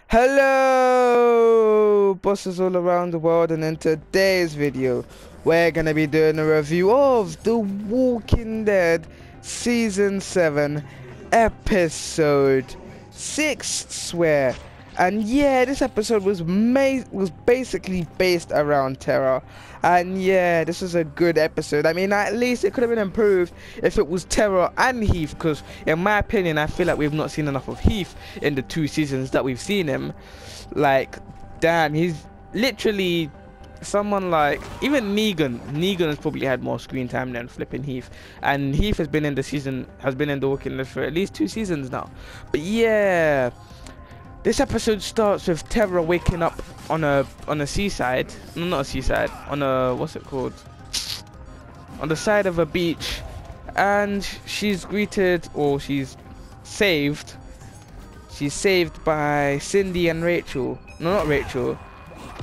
Hello, bosses all around the world, and in today's video, we're gonna be doing a review of The Walking Dead Season 7, Episode 6, swear. And yeah, this episode was basically based around Terra. And yeah, this was a good episode. I mean, at least it could have been improved if it was Terra and Heath, because in my opinion, I feel like we've not seen enough of Heath in the 2 seasons that we've seen him. Like, damn, he's literally someone like even Negan has probably had more screen time than flipping Heath, and Heath has been in The Walking Dead for at least 2 seasons now. But yeah, this episode starts with Terra waking up on a seaside. No, not a seaside. On a, what's it called? On the side of a beach, and she's greeted, or she's saved. She's saved by Cyndie and Rachel. No, not Rachel.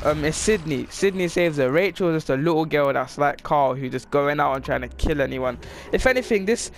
It's Cyndie. Cyndie saves her. Rachel is just a little girl that's like Carl, who just going out and trying to kill anyone. If anything, this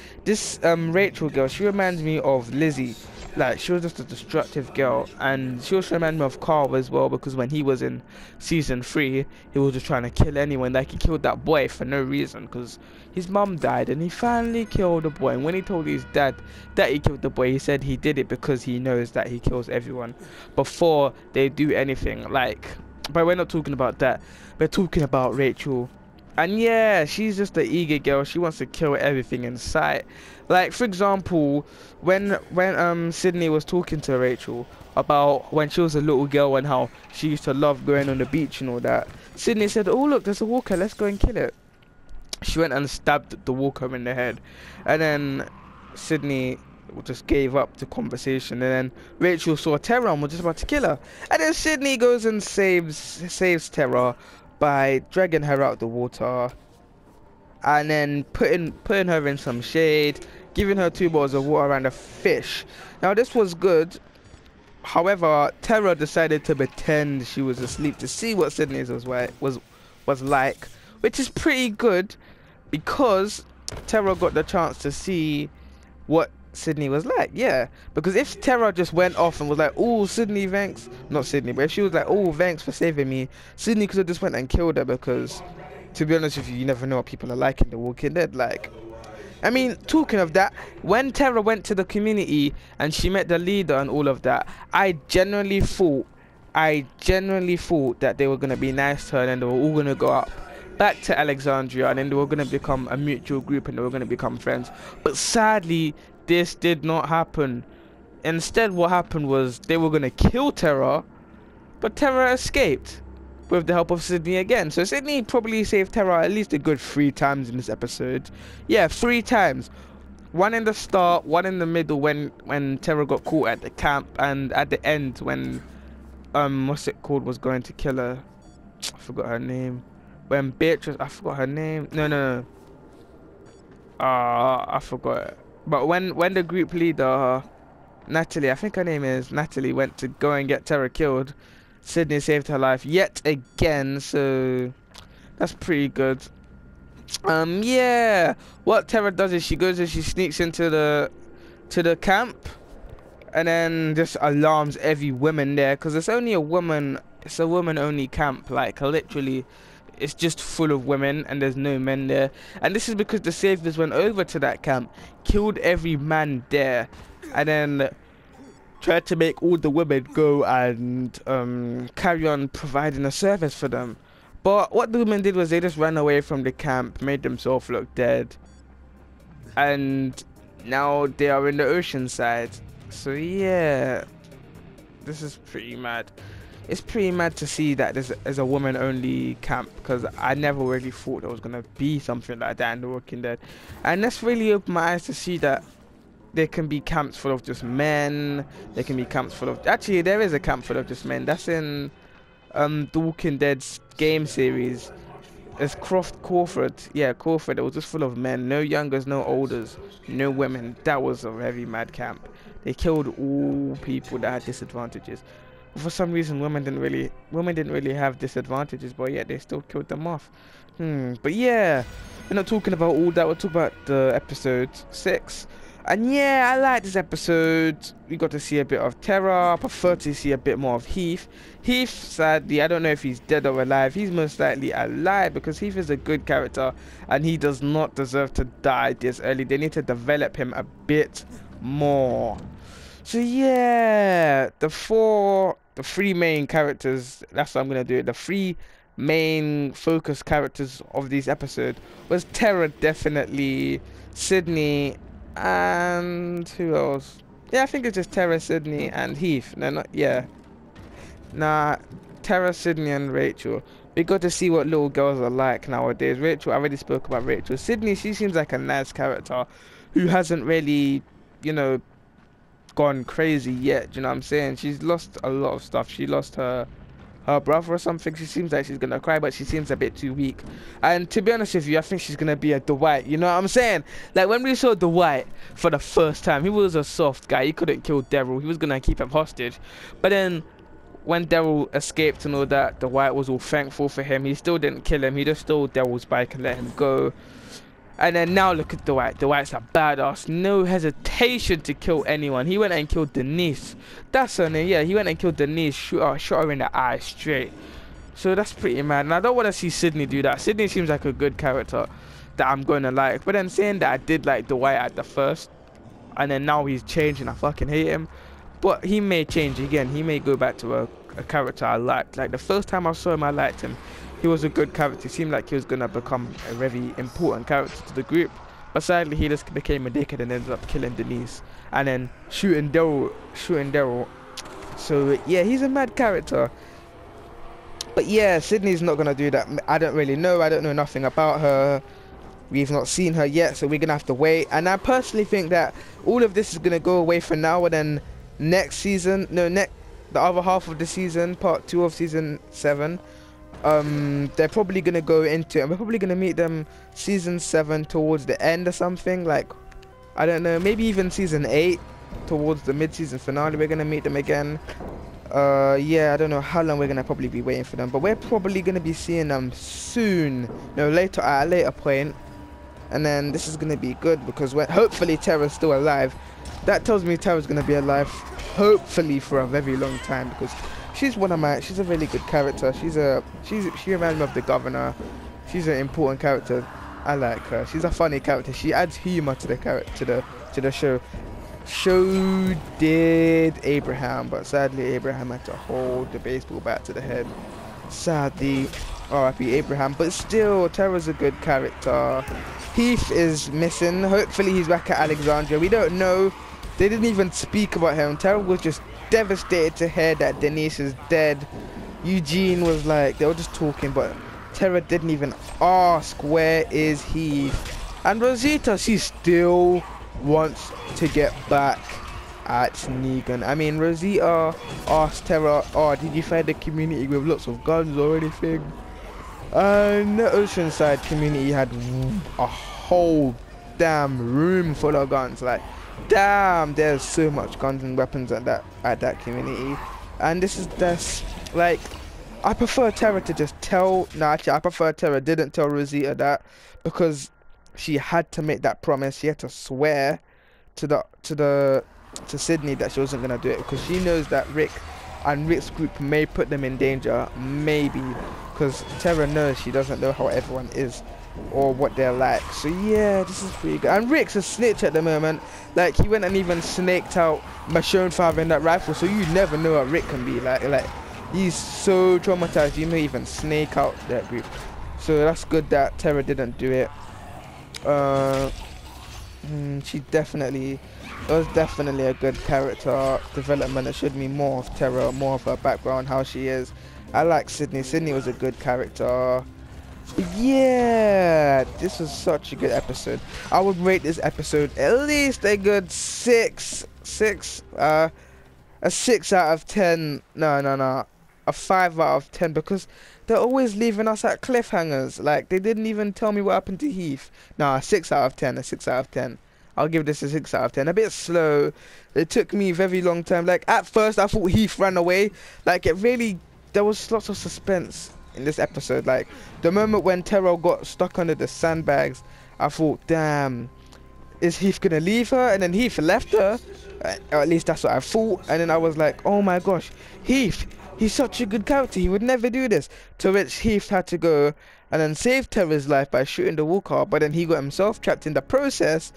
Rachel girl, she reminds me of Lizzie. Like, she was just a destructive girl, and she also reminded me of Carl as well, because when he was in season 3, he was just trying to kill anyone. Like, he killed that boy for no reason, because his mum died, and he finally killed the boy. And when he told his dad that he killed the boy, he said he did it because he knows that he kills everyone before they do anything. Like, but we're not talking about that. We're talking about Rachel. And yeah, she's just an eager girl. She wants to kill everything in sight. Like, for example, when Cyndie was talking to Rachel about when she was a little girl and how she used to love going on the beach and all that, Cyndie said, "Oh look, there's a walker. Let's go and kill it." She went and stabbed the walker in the head, and then Cyndie just gave up the conversation, and then Rachel saw Terra and was just about to kill her, and then Cyndie goes and saves Terra by dragging her out the water, and then putting her in some shade, giving her 2 bottles of water and a fish. Now this was good. However, Terra decided to pretend she was asleep to see what Cyndie's was like, which is pretty good, because Terra got the chance to see what Cyndie was like. Yeah, because if Terra just went off and was like, "Oh, Cyndie, thanks," not Cyndie, but if she was like, "Oh, thanks for saving me," Cyndie could have just went and killed her, because to be honest with you, you never know what people are like in The Walking Dead. Like, I mean, talking of that, when Terra went to the community and she met the leader and all of that, I genuinely thought that they were gonna be nice to her, and then they were all gonna go up back to Alexandria, and then they were gonna become a mutual group, and they were gonna become friends. But sadly, this did not happen. Instead, what happened was they were gonna kill Terra, but Terra escaped with the help of Cyndie again. So Cyndie probably saved Terra at least a good 3 times in this episode. Yeah, 3 times. One in the start, one in the middle when Terra got caught at the camp, and at the end when what's it called was going to kill her. I forgot her name. When Beatrice, I forgot her name. No. I forgot. But when the group leader, Natalie, I think her name is Natalie, went to go and get Terra killed, Cyndie saved her life yet again, so that's pretty good. Yeah, what Terra does is she goes and she sneaks into the camp, and then just alarms every woman there, because it's only a woman, it's a woman only camp. Like, literally it's just full of women and there's no men there. And this is because the saviors went over to that camp, killed every man there, and then tried to make all the women go and carry on providing a service for them. But what the women did was they just ran away from the camp, made themselves look dead, and now they are in the ocean side. So yeah, this is pretty mad. It's pretty mad to see that there's a woman only camp, because I never really thought there was gonna be something like that in The Walking Dead. And that's really opened my eyes to see that there can be camps full of just men. There can be camps full of, actually there is a camp full of just men. That's in The Walking Dead's game series. It's Crawford. Yeah, Crawford. It was just full of men. No youngers, no olders, no women. That was a very mad camp. They killed all people that had disadvantages. For some reason, women didn't really have disadvantages, but yet they still killed them off. But yeah, we're not talking about all that. We're talking about the episode 6. And yeah, I like this episode. We got to see a bit of Terra. I prefer to see a bit more of Heath. Heath, sadly, I don't know if he's dead or alive. He's most likely alive because Heath is a good character and he does not deserve to die this early. They need to develop him a bit more. So yeah, the three main characters, that's what I'm gonna do. The three main focus characters of this episode was Terra, definitely, Cyndie, and who else? Yeah, I think it's just Terra, Cyndie, and Heath. No, not yeah. Nah, Terra, Cyndie, and Rachel. We got to see what little girls are like nowadays. Rachel, I already spoke about Rachel. Cyndie, she seems like a nice character who hasn't really, you know, gone crazy yet. Do you know what I'm saying? She's lost a lot of stuff. She lost her brother or something. She seems like she's gonna cry, but she seems a bit too weak. And to be honest with you, I think she's gonna be a Dwight. You know what I'm saying? Like when we saw Dwight for the first time, he was a soft guy. He couldn't kill Daryl. He was gonna keep him hostage. But then when Daryl escaped and all that, Dwight was all thankful for him. He still didn't kill him. He just stole Daryl's bike and let him go. And then now look at Dwight. Dwight's a badass. No hesitation to kill anyone. He went and killed Denise. That's her name. Yeah, he went and killed Denise. Shot her in the eye straight. So that's pretty mad. And I don't want to see Cyndie do that. Cyndie seems like a good character that I'm going to like. But then saying that I did like Dwight at the first, and then now he's changed and I fucking hate him. But he may change again. He may go back to a character I liked. Like the first time I saw him, I liked him. He was a good character. He seemed like he was gonna become a very important character to the group, but sadly he just became a dickhead and ended up killing Denise and then shooting Daryl. So yeah, he's a mad character. But yeah, Cyndie's not gonna do that. I don't really know. I don't know nothing about her. We've not seen her yet, so we're gonna have to wait. And I personally think that all of this is gonna go away for now, and then next season, the other half of the season, part 2 of season 7. They're probably gonna go into it, and we're probably gonna meet them season 7 towards the end or something, like I don't know, maybe even season 8 towards the mid-season finale. We're gonna meet them again. Yeah, I don't know how long we're gonna probably be waiting for them, but we're probably gonna be seeing them soon, no, later, at a later point. And then this is gonna be good because hopefully Terra's still alive. That tells me Terra's gonna be alive hopefully for a very long time, because she's a really good character. She reminds me of the governor. She's an important character. I like her. She's a funny character. She adds humor to the show. So did Abraham, but sadly Abraham had to hold the baseball bat to the head. Sadly, R.I.P. Abraham. But still, Terra's a good character. Heath is missing. Hopefully he's back at Alexandria. We don't know. They didn't even speak about him. Terra was just devastated to hear that Denise is dead. Eugene was like, they were just talking, but Terra didn't even ask where is he. And Rosita, she still wants to get back at Negan. I mean, Rosita asked Terra, oh, did you find a community with lots of guns or anything? And the Oceanside community had a whole damn room full of guns. Like, damn, there's so much guns and weapons at that community. And this is just like, I prefer Terra to just tell. No, actually, I prefer Terra didn't tell Rosita that, because she had to make that promise. She had to swear to Cyndie that she wasn't gonna do it, because she knows that Rick and Rick's group may put them in danger, maybe, because Terra knows she doesn't know how everyone is or what they're like. So yeah, this is pretty good. And Rick's a snitch at the moment. Like, he went and even snaked out Michonne father in that rifle, so you never know what Rick can be like. He's so traumatized, he may even snake out that group. So that's good that Terra didn't do it. She was definitely a good character development. It showed me more of Terra, more of her background, how she is. I like Cyndie. Cyndie was a good character. Yeah, this was such a good episode. I would rate this episode at least a good 6. A 6 out of 10. No. A 5 out of 10, because they're always leaving us at cliffhangers. Like, they didn't even tell me what happened to Heath. No, a 6 out of 10. A 6 out of 10. I'll give this a 6 out of 10. A bit slow. It took me a very long time. Like, at first I thought Heath ran away. Like, there was lots of suspense in this episode. Like, the moment when Terra got stuck under the sandbags, I thought, damn, is Heath gonna leave her? And then Heath left her, or at least that's what I thought. And then I was like, oh my gosh, Heath, he's such a good character, he would never do this. To which Heath had to go and then save Tara's life by shooting the walker, but then he got himself trapped in the process,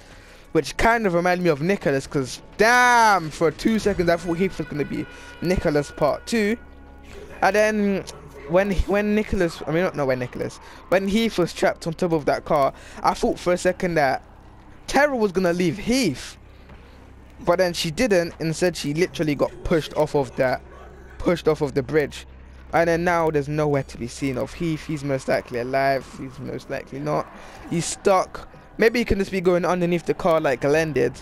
which kind of reminded me of Nicholas, because damn, for 2 seconds I thought Heath was gonna be Nicholas part 2. And then when Nicholas, I mean not when Nicholas, when Heath was trapped on top of that car, I thought for a second that Tara was gonna leave Heath, but then she didn't. Instead, she literally got pushed off of the bridge, and then now there's nowhere to be seen of Heath. He's most likely alive. He's most likely not. He's stuck. Maybe he can just be going underneath the car like Glenn did,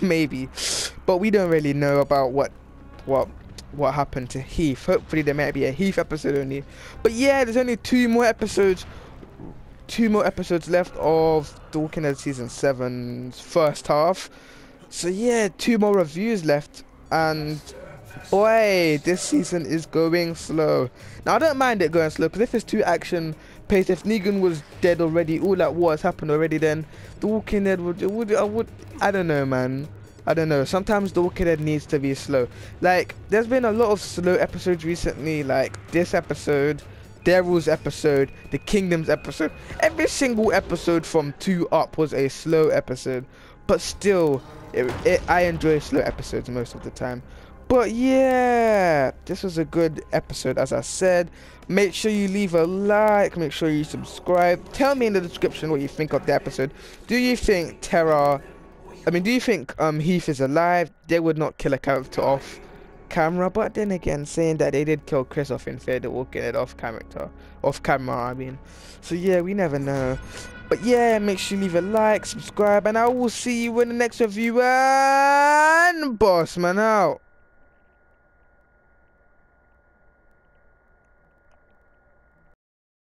maybe. But we don't really know about what happened to Heath. Hopefully there might be a Heath episode only. But yeah, there's only two more episodes left of The Walking Dead season 7's first half. So yeah, 2 more reviews left, and boy, this season is going slow. Now I don't mind it going slow, because if it's too action paced, if Negan was dead already, all that war has happened already, then The Walking Dead I don't know, man. I don't know. Sometimes The Walking Dead needs to be slow. Like, there's been a lot of slow episodes recently, like this episode, Daryl's episode, the Kingdom's episode. Every single episode from 2 up was a slow episode, but still, I enjoy slow episodes most of the time. But yeah, this was a good episode, as I said. Make sure you leave a like, make sure you subscribe. Tell me in the description what you think of the episode. Do you think Heath is alive? They would not kill a character off camera, but then again, saying that they did kill Chris off in Fear the Walking Dead off camera, I mean. So yeah, we never know. But yeah, make sure you leave a like, subscribe, and I will see you in the next review, and Boss Man out.